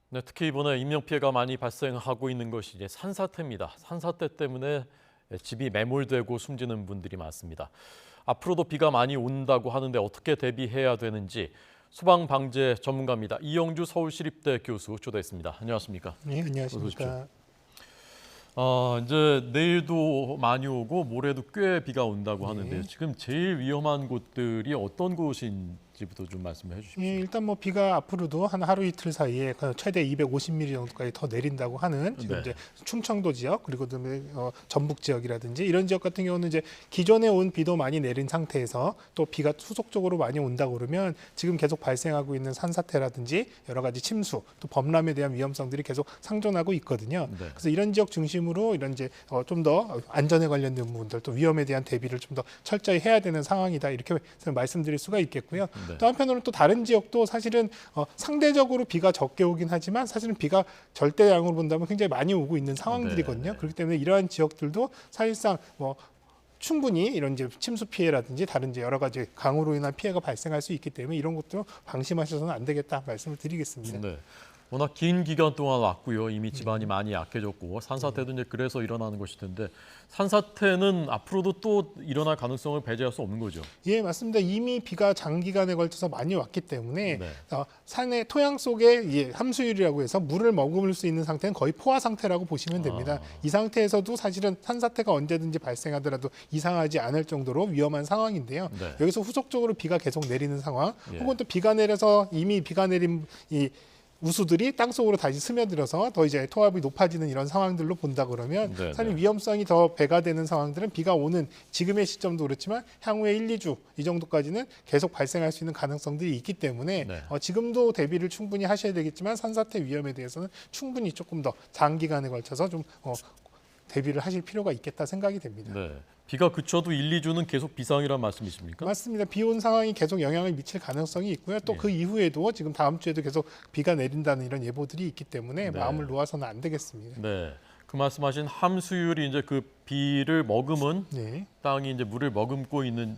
네, 특히 이번에 인명피해가 많이 발생하고 있는 것이 이제 산사태입니다. 산사태 때문에 집이 매몰되고 숨지는 분들이 많습니다. 앞으로도 비가 많이 온다고 하는데 어떻게 대비해야 되는지 소방방재 전문가입니다. 이영주 서울시립대 교수 초대했습니다. 안녕하십니까? 네, 어서 오십시오. 안녕하십니까. 이제 내일도 많이 오고 모레도 꽤 비가 온다고 하는데 네. 지금 제일 위험한 곳들이 어떤 곳인지부터 좀 말씀해 주십시오. 예, 일단 뭐 비가 앞으로도 한 하루 이틀 사이에 최대 250mm 정도까지 더 내린다고 하는 지금 네. 이제 충청도 지역 그리고 그다음에 전북 지역이라든지 이런 지역 같은 경우는 이제 기존에 온 비도 많이 내린 상태에서 또 비가 후속적으로 많이 온다고 그러면 지금 계속 발생하고 있는 산사태라든지 여러 가지 침수 또 범람에 대한 위험성들이 계속 상존하고 있거든요. 네. 그래서 이런 지역 중심으로 이런 이제 좀 더 안전에 관련된 부분들 또 위험에 대한 대비를 좀 더 철저히 해야 되는 상황이다 이렇게 말씀드릴 수가 있겠고요. 네. 또 한편으로는 또 다른 지역도 사실은 상대적으로 비가 적게 오긴 하지만 사실은 비가 절대량으로 본다면 굉장히 많이 오고 있는 상황들이거든요. 네. 그렇기 때문에 이러한 지역들도 사실상 뭐 충분히 이런 이제 침수 피해라든지 다른 이제 여러 가지 강우로 인한 피해가 발생할 수 있기 때문에 이런 것도 방심하셔서는 안 되겠다 말씀을 드리겠습니다. 네. 워낙 긴 기간 동안 왔고요. 이미 지반이 많이 약해졌고 산사태도 이제 그래서 일어나는 것일 텐데 산사태는 앞으로도 또 일어날 가능성을 배제할 수 없는 거죠. 예, 맞습니다. 이미 비가 장기간에 걸쳐서 많이 왔기 때문에 네. 산의 토양 속에 함수율이라고 해서 물을 머금을 수 있는 상태는 거의 포화 상태라고 보시면 됩니다. 이 상태에서도 사실은 산사태가 언제든지 발생하더라도 이상하지 않을 정도로 위험한 상황인데요. 네. 여기서 후속적으로 비가 계속 내리는 상황, 예. 혹은 또 비가 내려서 이미 비가 내린 이 우수들이 땅속으로 다시 스며들어서 더 이제 토합이 높아지는 이런 상황들로 본다 그러면 네, 사실 네. 위험성이 더 배가 되는 상황들은 비가 오는 지금의 시점도 그렇지만 향후에 1, 2주 이 정도까지는 계속 발생할 수 있는 가능성들이 있기 때문에 네. 지금도 대비를 충분히 하셔야 되겠지만 산사태 위험에 대해서는 충분히 조금 더 장기간에 걸쳐서 좀 대비를 하실 필요가 있겠다 생각이 됩니다. 네. 비가 그쳐도 1, 2주는 계속 비상이란 말씀이십니까? 맞습니다. 비 온 상황이 계속 영향을 미칠 가능성이 있고요. 또 예. 그 이후에도 지금 다음 주에도 계속 비가 내린다는 이런 예보들이 있기 때문에 네. 마음을 놓아서는 안 되겠습니다. 네. 그 말씀하신 함수율이 이제 그 비를 머금은 네. 땅이 이제 물을 머금고 있는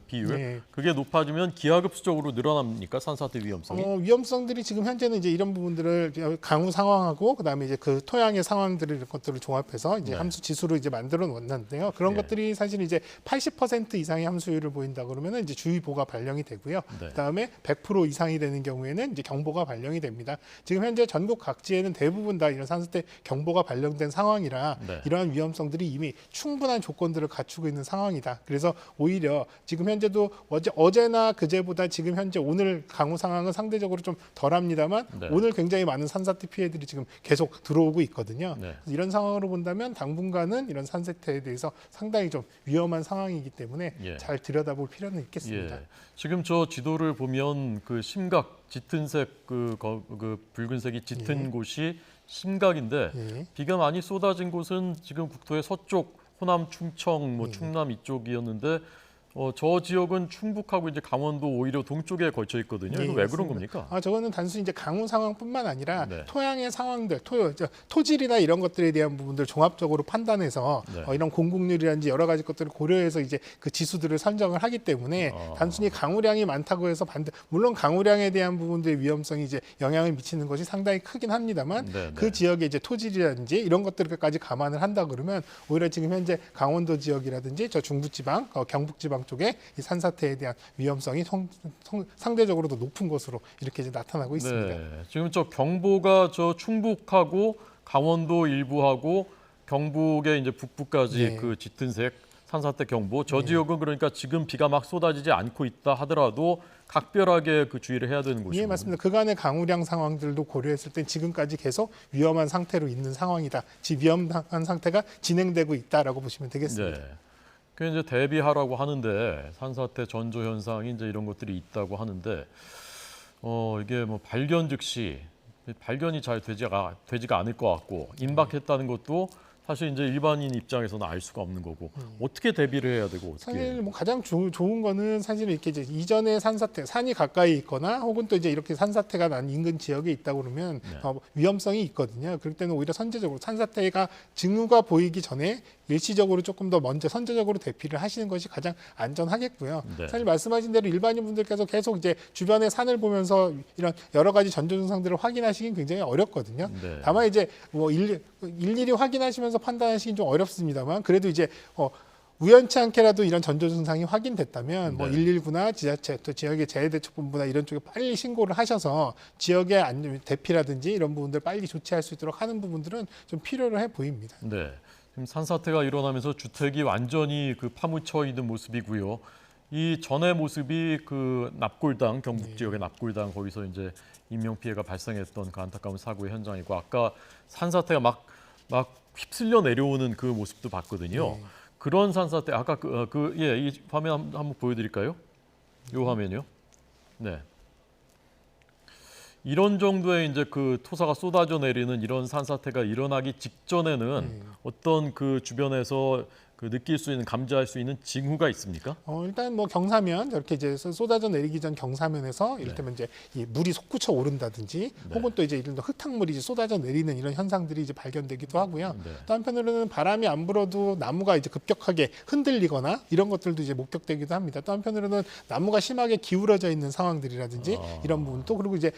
비율 네. 그게 높아지면 기하급수적으로 늘어납니까? 산사태 위험성이? 위험성들이 지금 현재는 이제 이런 부분들을 강우 상황하고 그다음에 이제 그 토양의 상황들을 이런 것들을 종합해서 이제 네. 함수 지수로 이제 만들어 놓았는데요. 그런 네. 것들이 사실 이제 80% 이상의 함수율을 보인다 그러면은 이제 주의보가 발령이 되고요. 네. 그다음에 100% 이상이 되는 경우에는 이제 경보가 발령이 됩니다. 지금 현재 전국 각지에는 대부분 다 이런 산사태 경보가 발령된 상황이라 네. 이러한 위험성들이 이미 충분한 조건들을 갖추고 있는 상황이다. 그래서 오히려 지금 현재도 어제나 그제보다 지금 현재 오늘 강우 상황은 상대적으로 좀 덜합니다만 네. 오늘 굉장히 많은 산사태 피해들이 지금 계속 들어오고 있거든요. 네. 이런 상황으로 본다면 당분간은 이런 산사태에 대해서 상당히 좀 위험한 상황이기 때문에 예. 잘 들여다볼 필요는 있겠습니다. 예. 지금 저 지도를 보면 그 심각 짙은색 그 붉은색이 짙은 예. 곳이 심각인데 예. 비가 많이 쏟아진 곳은 지금 국토의 서쪽 호남, 충청, 뭐 충남 이쪽이었는데 저 지역은 충북하고 이제 강원도 오히려 동쪽에 걸쳐 있거든요. 이거 왜 그런 맞습니다. 겁니까? 저거는 단순히 이제 강우 상황뿐만 아니라 네. 토양의 상황들, 토질이나 이런 것들에 대한 부분들 종합적으로 판단해서 네. 이런 공국률이라든지 여러 가지 것들을 고려해서 이제 그 지수들을 선정을 하기 때문에 단순히 강우량이 많다고 해서 물론 강우량에 대한 부분들의 위험성이 이제 영향을 미치는 것이 상당히 크긴 합니다만 네, 그 네. 지역의 이제 토질이라든지 이런 것들까지 감안을 한다 그러면 오히려 지금 현재 강원도 지역이라든지 저 중부지방, 경북지방 쪽에 이 산사태에 대한 위험성이 상대적으로 더 높은 것으로 이렇게 이제 나타나고 있습니다. 네. 지금 저 경보가 저 충북하고 강원도 일부하고 경북의 이제 북부까지 네. 그 짙은색 산사태 경보. 저 지역은 그러니까 지금 비가 막 쏟아지지 않고 있다 하더라도 각별하게 그 주의를 해야 되는 곳이죠. 예, 맞습니다. 그간의 강우량 상황들도 고려했을 때 지금까지 계속 위험한 상태로 있는 상황이다. 위험한 상태가 진행되고 있다라고 보시면 되겠습니다. 네. 그 이제 대비하라고 하는데 산사태 전조 현상이 이제 이런 것들이 있다고 하는데 이게 뭐 발견 즉시 발견이 잘 되지가 않을 것 같고 임박했다는 것도 사실 이제 일반인 입장에서는 알 수가 없는 거고 어떻게 대비를 해야 되고 어떻게 사실 뭐 가장 좋은 거는 사실 이렇게 이제 이전에 산사태, 산이 가까이 있거나 혹은 또 이제 이렇게 산사태가 난 인근 지역에 있다 그러면 네. 위험성이 있거든요. 그럴 때는 오히려 선제적으로 산사태가 징후가 보이기 전에 일시적으로 조금 더 먼저 선제적으로 대피를 하시는 것이 가장 안전하겠고요. 네. 사실 말씀하신 대로 일반인 분들께서 계속 이제 주변의 산을 보면서 이런 여러 가지 전조 증상들을 확인하시긴 굉장히 어렵거든요. 네. 다만 이제 뭐 일일이 확인하시면서 판단하시긴 좀 어렵습니다만 그래도 이제 우연치 않게라도 이런 전조 증상이 확인됐다면 뭐 네. 119나 지자체 또 지역의 재해대책본부나 이런 쪽에 빨리 신고를 하셔서 지역의 대피라든지 이런 부분들 빨리 조치할 수 있도록 하는 부분들은 좀 필요로 해 보입니다. 네. 지금 산사태가 일어나면서 주택이 완전히 그 파묻혀 있는 모습이고요. 이 전의 모습이 그 납골당 경북 지역의 납골당 거기서 이제 인명 피해가 발생했던 그 안타까운 사고의 현장이고 아까 산사태가 막 휩쓸려 내려오는 그 모습도 봤거든요. 그런 산사태 아까 이 화면 한번 보여드릴까요? 이 화면이요. 네. 이런 정도의 이제 그 토사가 쏟아져 내리는 이런 산사태가 일어나기 직전에는 어떤 그 주변에서 그 느낄 수 있는 감지할 수 있는 징후가 있습니까? 일단 뭐 경사면 이렇게 이제 쏟아져 내리기 전 경사면에서 이를테면 이제 이 물이 솟구쳐 오른다든지 혹은 또 이제 이런 흙탕물이 이제 쏟아져 내리는 이런 현상들이 이제 발견되기도 하고요. 네. 또 한편으로는 바람이 안 불어도 나무가 이제 급격하게 흔들리거나 이런 것들도 이제 목격되기도 합니다. 또 한편으로는 나무가 심하게 기울어져 있는 상황들이라든지 이런 부분도 그리고 이제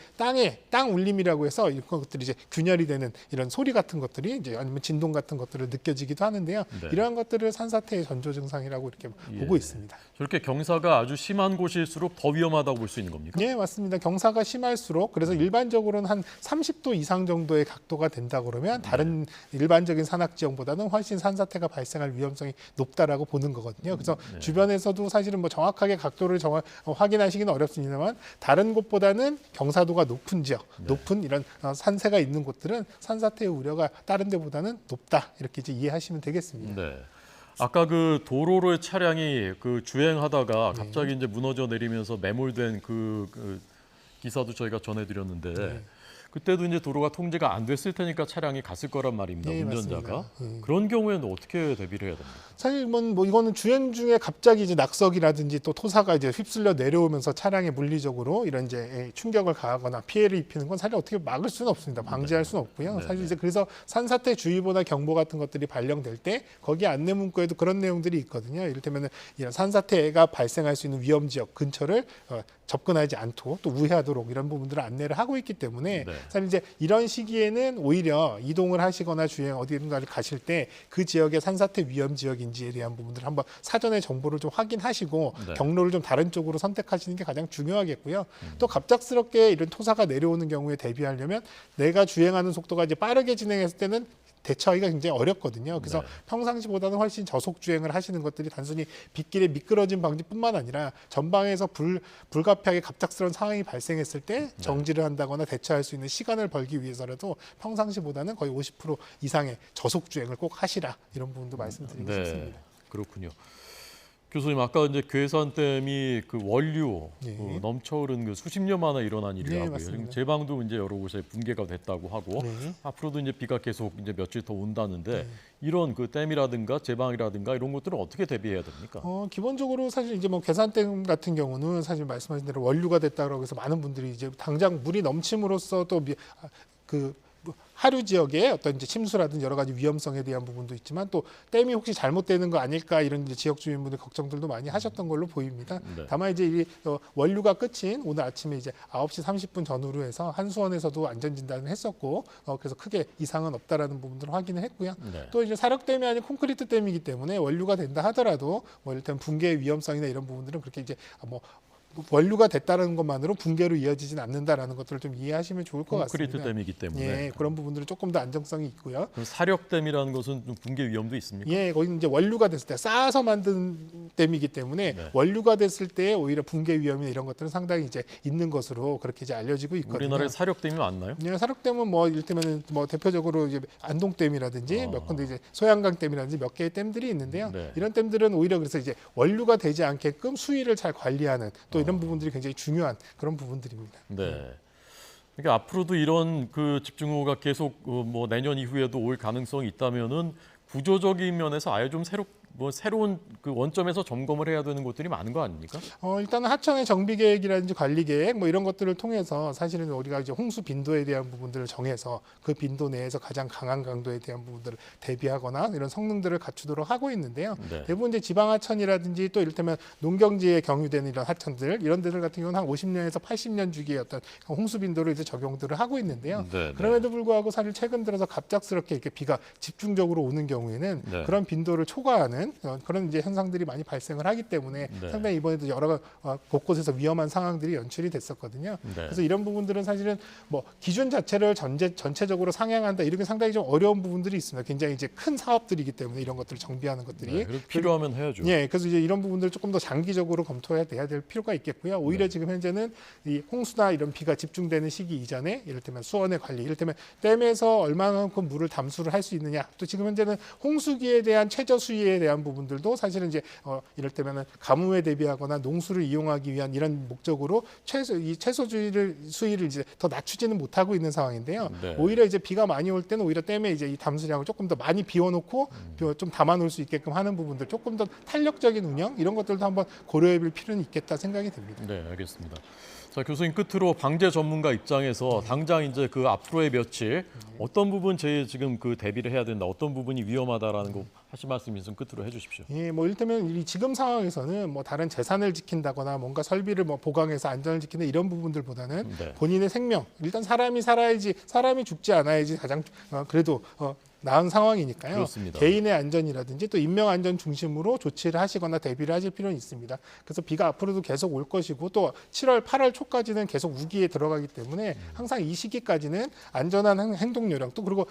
땅 울림이라고 해서 이런 것들이 이제 균열이 되는 이런 소리 같은 것들이 이제 아니면 진동 같은 것들을 느껴지기도 하는데요. 네. 이러한 것들을 산사태의 전조 증상이라고 이렇게 보고 있습니다. 저렇게 경사가 아주 심한 곳일수록 더 위험하다고 볼 수 있는 겁니까? 네, 맞습니다. 경사가 심할수록 그래서 일반적으로는 한 30도 이상 정도의 각도가 된다 그러면 다른 일반적인 산악 지형보다는 훨씬 산사태가 발생할 위험성이 높다라고 보는 거거든요. 그래서 주변에서도 사실은 뭐 정확하게 각도를 확인하시기는 어렵습니다만 다른 곳보다는 경사도가 높은 지역, 높은 이런 산세가 있는 곳들은 산사태의 우려가 다른 데보다는 높다 이렇게 이제 이해하시면 되겠습니다. 네. 아까 그 도로로 차량이 그 주행하다가 갑자기 이제 무너져 내리면서 매몰된 그 기사도 저희가 전해드렸는데 그때도 이제 도로가 통제가 안 됐을 테니까 차량이 갔을 거란 말입니다. 네, 운전자가. 맞습니다. 그런 경우에는 어떻게 대비를 해야 됩니까? 사실 뭐 이거는 주행 중에 갑자기 이제 낙석이라든지 또 토사가 이제 휩쓸려 내려오면서 차량에 물리적으로 이런 이제 충격을 가하거나 피해를 입히는 건 사실 어떻게 막을 수는 없습니다. 방지할 수는 없고요. 사실 이제 그래서 산사태 주의보나 경보 같은 것들이 발령될 때 거기 안내 문구에도 그런 내용들이 있거든요. 이를테면 이런 산사태가 발생할 수 있는 위험 지역 근처를 접근하지 않도록 또 우회하도록 이런 부분들을 안내를 하고 있기 때문에 사실 이제 이런 시기에는 오히려 이동을 하시거나 주행 어디든가를 가실 때 그 지역의 산사태 위험 지역인지에 대한 부분들을 한번 사전에 정보를 좀 확인하시고 경로를 좀 다른 쪽으로 선택하시는 게 가장 중요하겠고요. 또 갑작스럽게 이런 토사가 내려오는 경우에 대비하려면 내가 주행하는 속도가 이제 빠르게 진행했을 때는 대처하기가 굉장히 어렵거든요. 그래서 평상시보다는 훨씬 저속 주행을 하시는 것들이 단순히 빗길에 미끄러진 방지뿐만 아니라 전방에서 불가피하게 갑작스러운 상황이 발생했을 때 정지를 한다거나 대처할 수 있는 시간을 벌기 위해서라도 평상시보다는 거의 50% 이상의 저속 주행을 꼭 하시라 이런 부분도 말씀드리고 싶습니다. 그렇군요. 교수님 아까 이제 괴산댐이 그 원류 네. 넘쳐흐른 그 수십 년 만에 일어난 일이라고요. 맞습니다. 지금 제방도 이제 여러 곳에 붕괴가 됐다고 하고 앞으로도 이제 비가 계속 이제 며칠 더 온다는데 이런 그 댐이라든가 제방이라든가 이런 것들은 어떻게 대비해야 됩니까? 기본적으로 사실 이제 뭐 괴산댐 같은 경우는 사실 말씀하신 대로 원류가 됐다고 해서 많은 분들이 이제 당장 물이 넘침으로써 또 하류 지역의 어떤 이제 침수라든지 여러 가지 위험성에 대한 부분도 있지만 또 댐이 혹시 잘못되는 거 아닐까 이런 이제 지역 주민분들 걱정들도 많이 하셨던 걸로 보입니다. 다만 이제 이 원류가 끝인 오늘 아침에 이제 9시 30분 전후로 해서 한수원에서도 안전 진단을 했었고 그래서 크게 이상은 없다라는 부분들을 확인을 했고요. 또 이제 사력댐이 아닌 콘크리트 댐이기 때문에 원류가 된다 하더라도 뭐 일단 붕괴의 위험성이나 이런 부분들은 그렇게 이제 원류가 됐다는 것만으로 붕괴로 이어지진 않는다라는 것들을 좀 이해하시면 좋을 것 같습니다. 콘크리트 댐이기 때문에. 예, 그런 부분들은 조금 더 안정성이 있고요. 그럼 사력댐이라는 것은 좀 붕괴 위험도 있습니까? 예, 거기는 이제 원류가 됐을 때 쌓아서 만든 댐이기 때문에 원류가 됐을 때 오히려 붕괴 위험이나 이런 것들은 상당히 이제 있는 것으로 그렇게 이제 알려지고 있거든요. 우리나라에 사력댐이 많나요? 예, 사력댐은 뭐 이를테면 뭐 대표적으로 이제 안동댐이라든지 몇 군데 이제 소양강댐이라든지 몇 개의 댐들이 있는데요. 이런 댐들은 오히려 그래서 이제 원류가 되지 않게끔 수위를 잘 관리하는 또 이런 부분들이 굉장히 중요한 그런 부분들입니다. 네. 그러니까 앞으로도 이런 그 집중호우가 계속 뭐 내년 이후에도 올 가능성이 있다면은 구조적인 면에서 아예 좀 새로운 그 원점에서 점검을 해야 되는 것들이 많은 거 아닙니까? 일단은 하천의 정비 계획이라든지 관리 계획 뭐 이런 것들을 통해서 사실은 우리가 이제 홍수 빈도에 대한 부분들을 정해서 그 빈도 내에서 가장 강한 강도에 대한 부분들을 대비하거나 이런 성능들을 갖추도록 하고 있는데요. 네. 대부분 이제 지방 하천이라든지 또 이를테면 농경지에 경유되는 이런 하천들 이런 데들 같은 경우는 한 50년에서 80년 주기의 어떤 홍수 빈도를 이제 적용들을 하고 있는데요. 네, 그럼에도 불구하고 사실 최근 들어서 갑작스럽게 이렇게 비가 집중적으로 오는 경우에는 네. 그런 빈도를 초과하는 그런 이제 현상들이 많이 발생을 하기 때문에 네. 상당히 이번에도 여러 곳곳에서 위험한 상황들이 연출이 됐었거든요. 네. 그래서 이런 부분들은 사실은 뭐 기준 자체를 전체적으로 상향한다 이렇게 상당히 좀 어려운 부분들이 있습니다. 굉장히 이제 큰 사업들이기 때문에 이런 것들을 정비하는 것들이 네, 그리고 필요하면 해야죠. 예, 그래서 이제 이런 부분들을 조금 더 장기적으로 검토해야 될 필요가 있겠고요. 오히려 지금 현재는 이 홍수나 이런 비가 집중되는 시기 이전에 이를테면 수원의 관리, 이를테면 댐에서 얼마만큼 물을 담수를 할 수 있느냐, 또 지금 현재는 홍수기에 대한 최저 수위에 대한 부분들도 사실은 이제 이를테면 가뭄에 대비하거나 농수를 이용하기 위한 이런 목적으로 최소 수위를 이제 더 낮추지는 못하고 있는 상황인데요. 네. 오히려 이제 비가 많이 올 때는 오히려 댐에 이제 이 담수량을 조금 더 많이 비워놓고 좀 담아놓을 수 있게끔 하는 부분들, 조금 더 탄력적인 운영 이런 것들도 한번 고려해볼 필요는 있겠다 생각이 듭니다. 네, 알겠습니다. 자, 교수님 끝으로 방재 전문가 입장에서 당장 이제 그 앞으로의 며칠 어떤 부분 지금 그 대비를 해야 된다, 어떤 부분이 위험하다라는 거 하실 말씀 있으면 끝으로 해주십시오. 예, 뭐 이를테면 이 지금 상황에서는 뭐 다른 재산을 지킨다거나 뭔가 설비를 뭐 보강해서 안전을 지키는 이런 부분들보다는 네. 본인의 생명, 일단 사람이 살아야지, 사람이 죽지 않아야지 가장 그래도 나은 상황이니까요. 그렇습니다. 개인의 안전이라든지 또 인명 안전 중심으로 조치를 하시거나 대비를 하실 필요는 있습니다. 그래서 비가 앞으로도 계속 올 것이고 또 7월, 8월 초까지는 계속 우기에 들어가기 때문에 항상 이 시기까지는 안전한 행동 요령 또 그리고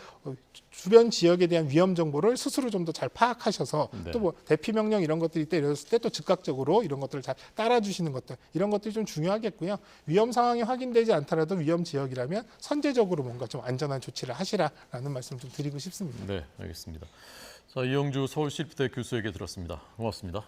주변 지역에 대한 위험 정보를 스스로 좀 더 잘 파악하셔서 네. 또 뭐 대피 명령 이런 것들이 있다 이랬을 때 또 즉각적으로 이런 것들을 잘 따라주시는 것들 이런 것들이 좀 중요하겠고요. 위험 상황이 확인되지 않더라도 위험 지역이라면 선제적으로 뭔가 좀 안전한 조치를 하시라라는 말씀 좀 드리고 싶습니다. 네, 알겠습니다. 자, 이영주 서울시립대 교수에게 들었습니다. 고맙습니다.